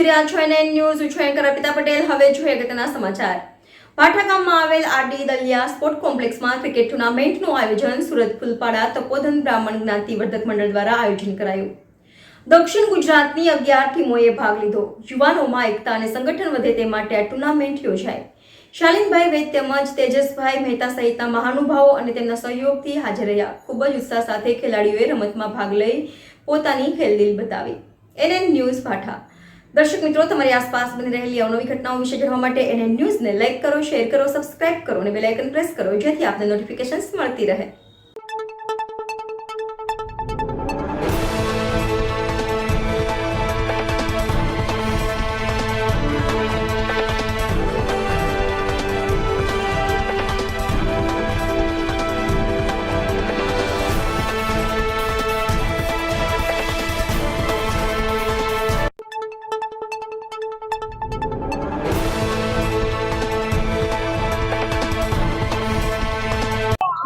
જોઈ રહ્યા છો NN ન્યૂઝ. હું છું એન્કર અર્પિતા પટેલ. હવે જોઈએ અગત્યના સમાચાર. પાઠા ગામમાં આવેલ આરડી દલિયા સ્પોર્ટ કોમ્પ્લેક્સમાં ક્રિકેટ ટુર્નામેન્ટનું આયોજન સુરત ફૂલપાડા તપોધન બ્રાહ્મણ જ્ઞાતિવર્ધક મંડળ દ્વારા આયોજન કરાયું. દક્ષિણ ગુજરાતની 11 ટીમોએ ભાગ લીધો. યુવાનોમાં એકતા અને સંગઠન વધે તે માટે આ ટુર્નામેન્ટ યોજાઈ. શાલિનભાઈ વૈદ તેમજ તેજસભાઈ મહેતા સહિતના મહાનુભાવો અને તેમના સહયોગથી હાજર રહ્યા. ખૂબ જ ઉત્સાહ સાથે ખેલાડીઓએ રમતમાં ભાગ લઈ પોતાની ખેલદિલ બતાવી. NN ન્યૂઝ પાઠા. દર્શક મિત્રો, તમારી આસપાસ બની રહેલી અવનવી ઘટનાઓ વિશે જાણવા માટે NN ન્યૂઝને લાઈક કરો, શેર કરો, સબસ્ક્રાઇબ કરો અને બેલ આઇકન પ્રેસ કરો, જેથી આપને નોટિફિકેશન્સ મળતી રહે.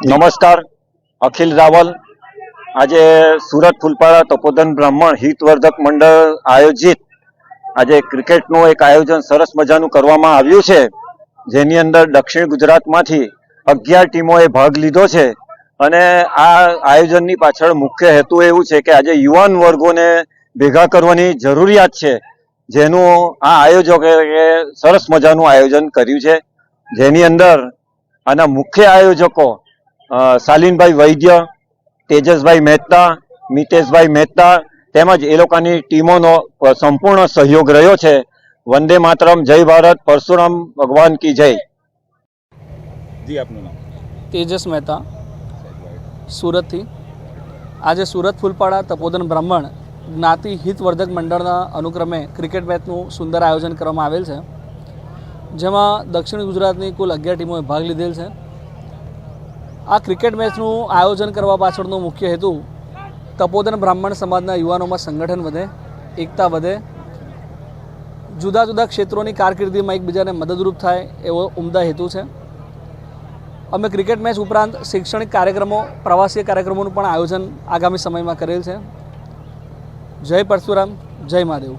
નમસ્કાર, અખિલ રાવલ. આજે સુરત ફૂલપાડા તપોધન બ્રાહ્મણ હિતવર્ધક મંડળ આયોજિત આજે ક્રિકેટનું એક આયોજન સરસ મજાનું કરવામાં આવ્યું છે, જેની અંદર દક્ષિણ ગુજરાતમાંથી 11 ટીમોએ ભાગ લીધો છે. અને આ આયોજનની પાછળ મુખ્ય હેતુ એવું છે કે આજે યુવાન વર્ગોને ભેગા કરવાની જરૂરિયાત છે, જેનું આ આયોજકે સરસ મજાનું આયોજન કર્યું છે. જેની અંદર આના મુખ્ય આયોજકો શાલિનભાઈ વૈદ્ય, તેજસભાઈ મહેતા, મિતેશભાઈ મહેતા તેમજ એ લોકોની ટીમોનો સંપૂર્ણ સહયોગ રહ્યો છે. વંદે માતરમ, જય ભારત, પરશુરામ ભગવાન કી જય. જી, આપનું નામ? તેજસ મહેતા, સુરતથી. આજે સુરત ફૂલપાડા તપોધન બ્રાહ્મણ જ્ઞાતિ હિતવર્ધક મંડળના અનુક્રમે ક્રિકેટ મેચનું સુંદર આયોજન કરવામાં આવેલ છે, જેમાં દક્ષિણ ગુજરાતની કુલ 11 ટીમોએ ભાગ લીધેલ છે. આ ક્રિકેટ મેચનું આયોજન કરવા પાછળનો મુખ્ય હેતુ તપોધન બ્રાહ્મણ સમાજના યુવાનોમાં સંગઠન વધે, એકતા વધે, જુદા જુદા ક્ષેત્રોની કારકિર્દીમાં એકબીજાને મદદરૂપ થાય એવો ઉમદા હેતુ છે. અમે ક્રિકેટ મેચ ઉપરાંત શૈક્ષણિક કાર્યક્રમો, પ્રવાસીય કાર્યક્રમોનું પણ આયોજન આગામી સમયમાં કરેલ છે. જય પરશુરામ, જય મહાદેવ.